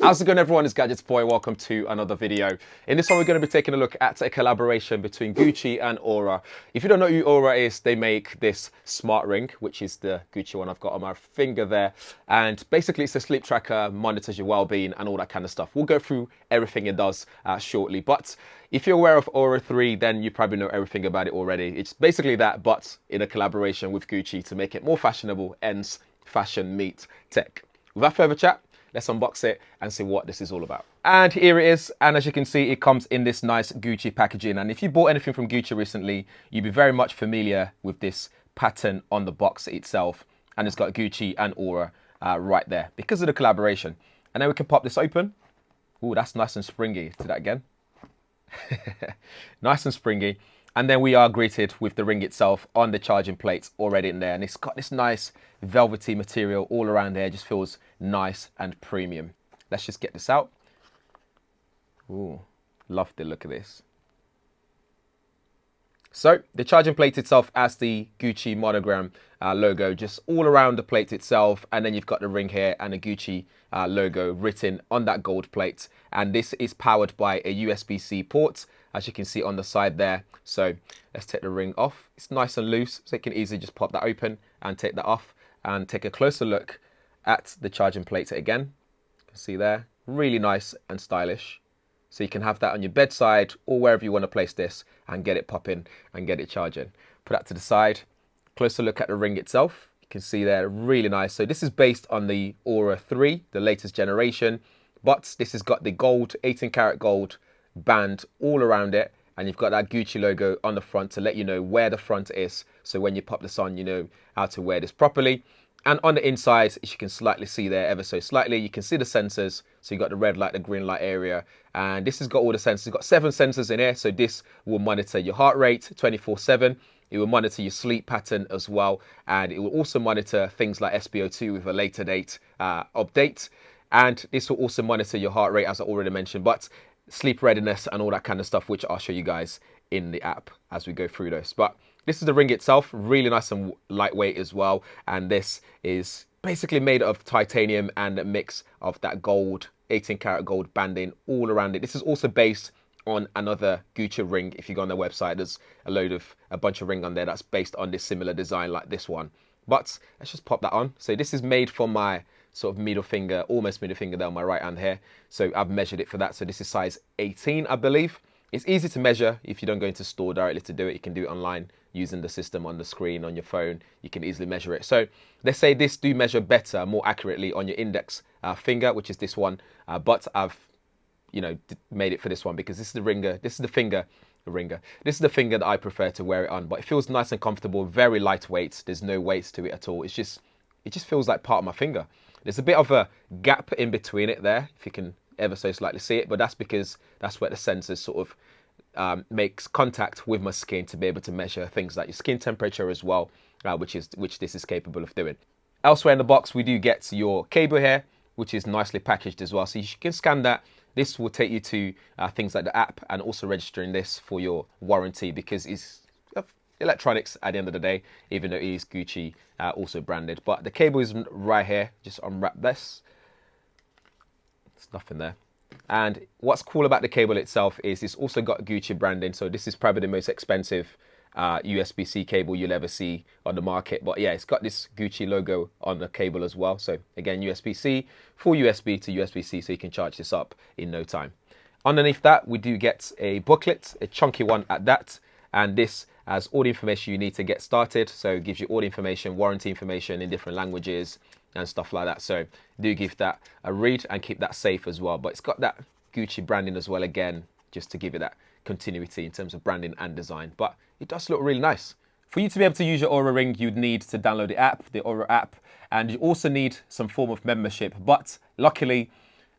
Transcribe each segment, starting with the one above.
How's it going, everyone? It's GadgetsBoy. Welcome to another video. In this one, we're going to be taking a look at a collaboration between Gucci and Oura. If you don't know who Oura is, they make this smart ring, which is the Gucci one I've got on my finger there. And basically, it's a sleep tracker, monitors your well-being and all that kind of stuff. We'll go through everything it does shortly. But if you're aware of Oura 3, then you probably know everything about it already. It's basically that, but in a collaboration with Gucci to make it more fashionable, hence fashion meet tech. Without further chat, let's unbox it and see what this is all about. And here it is. And as you can see, it comes in this nice Gucci packaging. And if you bought anything from Gucci recently, you'd be very much familiar with this pattern on the box itself. And it's got Gucci and Oura right there because of the collaboration. And then we can pop this open. Ooh, that's nice and springy. Do that again. Nice and springy. And then we are greeted with the ring itself on the charging plates already in there. And it's got this nice velvety material all around there. It just feels nice and premium. Let's just get this out. Ooh, love the look of this. So the charging plate itself has the Gucci monogram logo just all around the plate itself. And then you've got the ring here and a Gucci logo written on that gold plate. And this is powered by a USB-C port, as you can see on the side there. So let's take the ring off. It's nice and loose, so you can easily just pop that open and take that off and take a closer look at the charging plate again. You can see there, really nice and stylish. So you can have that on your bedside or wherever you want to place this and get it popping and get it charging. Put that to the side. Closer look at the ring itself. You can see there, really nice. So this is based on the Oura 3, the latest generation, but this has got the gold, 18 karat gold band all around it. And you've got that Gucci logo on the front to let you know where the front is. So when you pop this on, you know how to wear this properly. And on the inside, as you can slightly see there, ever so slightly, you can see the sensors. So you've got the red light, the green light area. And this has got all the sensors. It's got 7 sensors in here. So this will monitor your heart rate 24/7. It will monitor your sleep pattern as well. And it will also monitor things like SpO2 with a later date update. And this will also monitor your heart rate, as I already mentioned, but sleep readiness and all that kind of stuff, which I'll show you guys in the app as we go through those. But this is the ring itself, really nice and lightweight as well. And this is basically made of titanium and a mix of that gold, 18 karat gold banding all around it. This is also based on another Gucci ring. If you go on their website, there's a bunch of ring on there that's based on this similar design like this one. But let's just pop that on. So this is made for my sort of middle finger, almost middle finger there on my right hand here. So I've measured it for that. So this is size 18, I believe. It's easy to measure if you don't go into store directly to do it. You can do it online using the system on the screen on your phone. You can easily measure it. So they say this do measure better, more accurately on your index finger, which is this one. But I've, made it for this one because this is the ringer. This is the finger. This is the finger that I prefer to wear it on. But it feels nice and comfortable, very lightweight. There's no weight to it at all. It just feels like part of my finger. There's a bit of a gap in between it there, if you can ever so slightly see it, but that's because that's where the sensors sort of makes contact with my skin to be able to measure things like your skin temperature as well, which this is capable of doing. Elsewhere in the box, we do get your cable here, which is nicely packaged as well. So you can scan that. This will take you to things like the app and also registering this for your warranty because it's electronics at the end of the day, even though it is Gucci also branded. But the cable is right here. Just unwrap this. There's nothing there. And what's cool about the cable itself is it's also got Gucci branding. So this is probably the most expensive USB-C cable you'll ever see on the market. But yeah, it's got this Gucci logo on the cable as well. So again, USB-C, full USB to USB-C, so you can charge this up in no time. Underneath that, we do get a booklet, a chunky one at that. And this has all the information you need to get started. So it gives you all the information, warranty information in different languages and stuff like that. So do give that a read and keep that safe as well. But it's got that Gucci branding as well, again, just to give it that continuity in terms of branding and design. But it does look really nice. For you to be able to use your Oura Ring, you'd need to download the app, the Oura app, and you also need some form of membership. But luckily,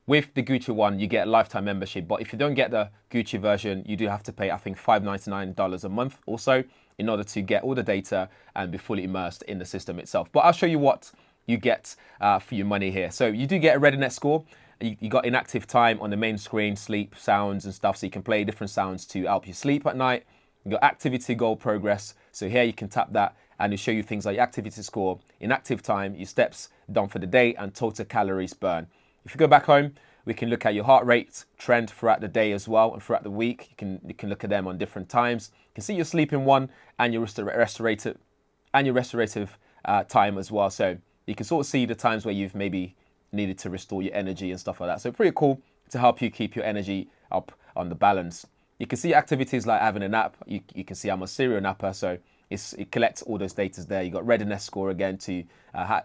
with the Gucci one, you get a lifetime membership. But if you don't get the Gucci version, you do have to pay, I think, $5.99 a month or so in order to get all the data and be fully immersed in the system itself. But I'll show you what you get for your money here. So you do get a readiness score. You got inactive time on the main screen, sleep, sounds and stuff. So you can play different sounds to help you sleep at night. You got activity goal progress. So here you can tap that and it'll show you things like your activity score, inactive time, your steps done for the day and total calories burned. If you go back home, We can look at your heart rate trend throughout the day as well and throughout the week. You can look at them on different times. You can see your sleeping one and your restorative time as well. So you can sort of see the times where you've maybe needed to restore your energy and stuff like that. So pretty cool to help you keep your energy up on the balance. You can see activities like having a nap. You can see I'm a serial napper, so it collects all those data there. You got readiness score again to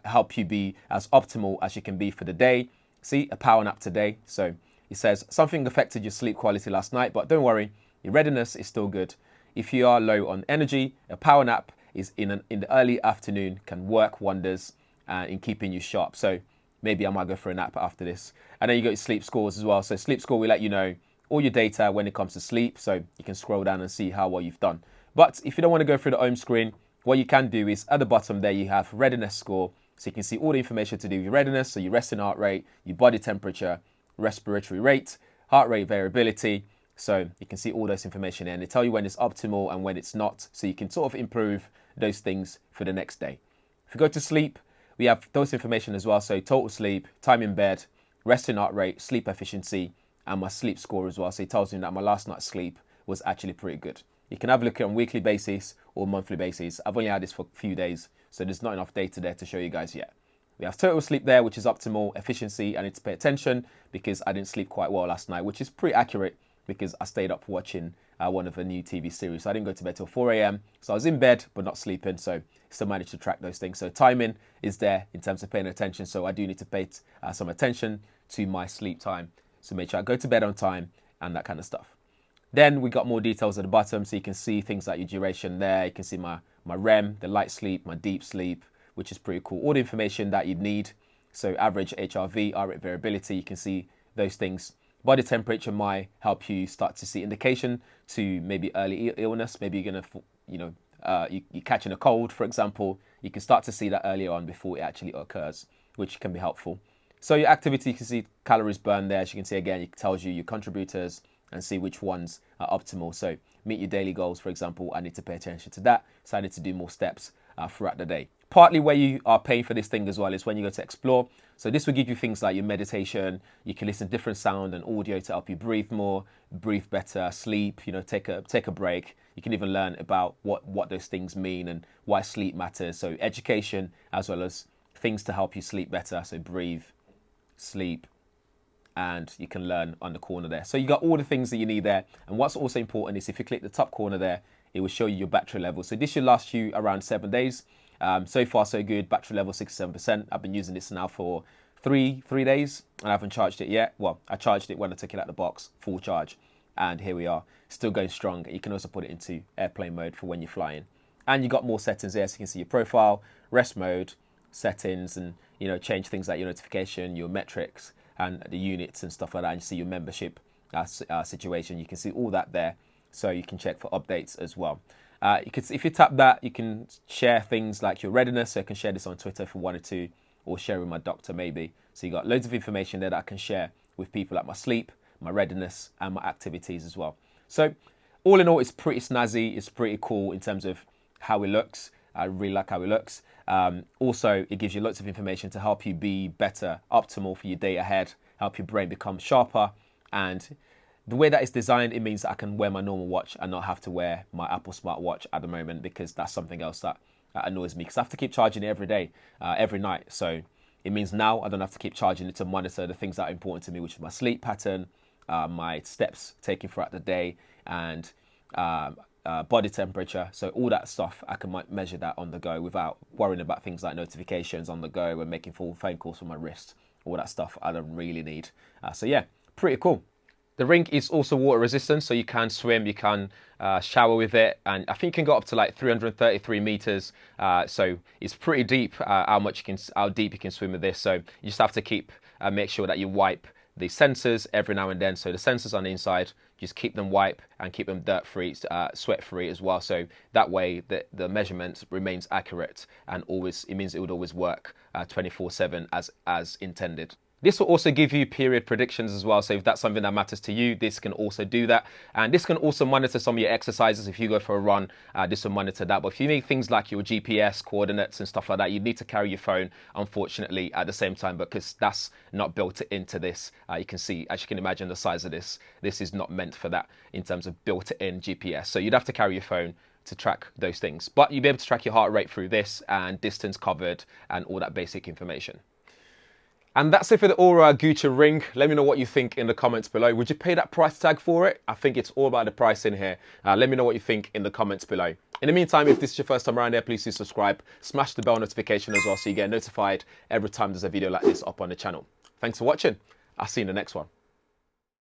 help you be as optimal as you can be for the day. See, a power nap today. So it says something affected your sleep quality last night, but don't worry, your readiness is still good. If you are low on energy, a power nap is in the early afternoon can work wonders in keeping you sharp. So maybe I might go for a nap after this. And then you got your sleep scores as well. So sleep score will let you know all your data when it comes to sleep. So you can scroll down and see how well you've done. But if you don't want to go through the home screen, what you can do is at the bottom there, you have readiness score. So you can see all the information to do with your readiness. So your resting heart rate, your body temperature, respiratory rate, heart rate variability. So you can see all those information there, and they tell you when it's optimal and when it's not. So you can sort of improve those things for the next day. If you go to sleep, we have those information as well. So total sleep, time in bed, resting heart rate, sleep efficiency, and my sleep score as well. So it tells me that my last night's sleep was actually pretty good. You can have a look at it on a weekly basis or monthly basis. I've only had this for a few days, so there's not enough data there to show you guys yet. We have total sleep there, which is optimal, efficiency. I need to pay attention because I didn't sleep quite well last night, which is pretty accurate because I stayed up watching one of the new TV series. So I didn't go to bed till 4 a.m. So I was in bed, but not sleeping. So still managed to track those things. So timing is there in terms of paying attention. So I do need to pay some attention to my sleep time. So make sure I go to bed on time and that kind of stuff. Then we got more details at the bottom. So you can see things like your duration there. You can see my REM, the light sleep, my deep sleep, which is pretty cool. All the information that you'd need. So average HRV, rate variability, you can see those things. Body temperature might help you start to see indication to maybe early illness. Maybe you're gonna, you're catching a cold, for example. You can start to see that earlier on before it actually occurs, which can be helpful. So your activity, you can see calories burned there. As you can see again, it tells you your contributors and see which ones are optimal. So meet your daily goals, for example. I need to pay attention to that. So I need to do more steps throughout the day. Partly where you are paying for this thing as well is when you go to explore. So this will give you things like your meditation. You can listen to different sound and audio to help you breathe more, breathe better, sleep, take a break. You can even learn about what those things mean and why sleep matters. So education as well as things to help you sleep better. So breathe, sleep, and you can learn on the corner there. So you got all the things that you need there. And what's also important is if you click the top corner there, it will show you your battery level. So this should last you around 7 days. So far so good. Battery level 67%. I've been using this now for three days and I haven't charged it yet. Well, I charged it when I took it out of the box, full charge, and here we are, still going strong. You can also put it into airplane mode for when you're flying. And you got more settings there, so you can see your profile, rest mode, settings, and change things like your notification, your metrics, and the units and stuff like that. And you see your membership situation. You can see all that there, so you can check for updates as well. If you tap that, you can share things like your readiness. So I can share this on Twitter if I wanted to, or share with my doctor maybe. So you got loads of information there that I can share with people, like my sleep, my readiness, and my activities as well. So all in all, it's pretty snazzy. It's pretty cool in terms of how it looks. I really like how it looks. Also, it gives you lots of information to help you be better, optimal for your day ahead, help your brain become sharper. And the way that it's designed, it means that I can wear my normal watch and not have to wear my Apple smartwatch at the moment, because that's something else that annoys me, because I have to keep charging it every day, every night. So it means now I don't have to keep charging it to monitor the things that are important to me, which is my sleep pattern, my steps taken throughout the day, and body temperature. So all that stuff, I can measure that on the go without worrying about things like notifications on the go and making full phone calls from my wrist. All that stuff I don't really need. So yeah, pretty cool. The ring is also water resistant, so you can swim, you can shower with it, and I think you can go up to like 333 meters. So it's pretty deep. How deep you can swim with this. So you just have to make sure that you wipe the sensors every now and then. So the sensors on the inside, just keep them wiped and keep them dirt-free, sweat-free as well. So that way the measurement remains accurate, and it means it would always work 24/7 as intended. This will also give you period predictions as well. So if that's something that matters to you, this can also do that. And this can also monitor some of your exercises. If you go for a run, this will monitor that. But if you need things like your GPS coordinates and stuff like that, you need to carry your phone, unfortunately, at the same time, because that's not built into this. You can see, as you can imagine, the size of this. This is not meant for that in terms of built-in GPS. So you'd have to carry your phone to track those things. But you'll be able to track your heart rate through this and distance covered and all that basic information. And that's it for the Oura Gucci Ring. Let me know what you think in the comments below. Would you pay that price tag for it? I think it's all about the price in here. Let me know what you think in the comments below. In the meantime, if this is your first time around here, please do subscribe. Smash the bell notification as well so you get notified every time there's a video like this up on the channel. Thanks for watching. I'll see you in the next one.